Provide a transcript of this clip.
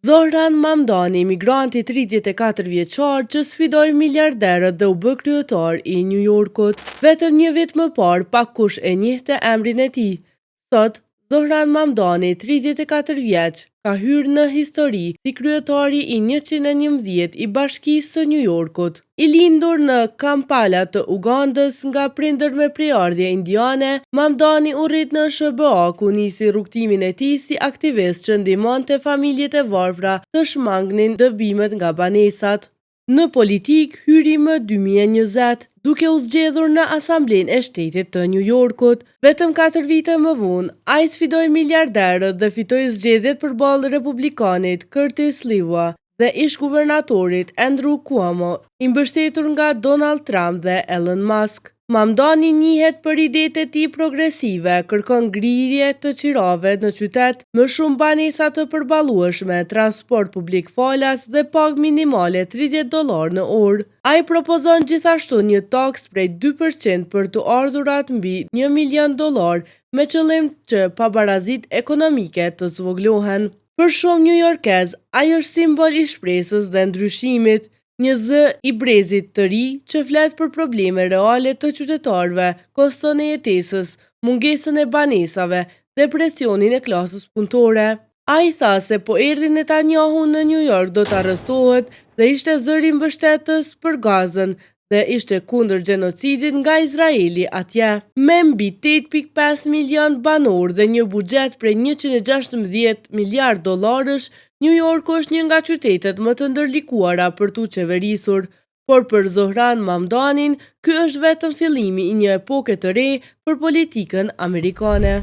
Zohran Mamdani, migranti 34 vjeçar që sfidoi miliarderët dhe u bë kryetar i New Yorkut, vetëm një vit më parë pak kush e njihte emrin e tij. Sot, Zohran Mamdani, 34 vjeç, ka hyrë në histori si kryetari i 111 i Bashkisë së New Yorkut. I lindur në Kampala të Ugandës nga prindër me prejardhje indiane, Mamdani u rrit në SBA ku nisi rrugtimin e tij si aktivist që ndihmonte familjet e varfra të shmangnin dëbimet nga banesat. Në politik hyri më 2020, duke u zgjedhur në Asamblenë e Shtetit të New Yorkut. Vetëm 4 vite më vonë, ai sfidoi miliarderët dhe fitoi zgjedhjet përballë republikanit Curtis Sliwa dhe ish-guvernatorit Andrew Cuomo, i mbështetur nga Donald Trump dhe Elon Musk. Mamdani njihet për idetë e tij progresive, kërkon ngrirje të qirave në qytet, më shumë banesa të përballueshme, transport publik falas dhe pagë minimale $30 në orë. Ai propozon gjithashtu një taks prej 2% për të ardhurat mbi $1 milion me qëllim që pabarazit ekonomike të zvoglohen. Për shumë newyorkez, ai është simbol i shpresës dhe ndryshimit, një zë i brezit të ri që flet për probleme reale të qytetarëve, koston e jetesës, mungesën e banesave dhe presionin e klasës punëtore. Ai tha se po erdhi Netanyahu në New York do të arrestohet dhe ishte zëri mbështetës për Gazën dhe ishte kundër gjenocidit nga Izraeli atje. Me mbi 8.5 milion banor dhe një buxhet prej $116 miliardësh, New York është një nga qytetet më të ndërlikuara për tu qeverisur, por për Zohran Mamdanin, ky është vetëm fillimi i një epoke të re për politikën amerikane.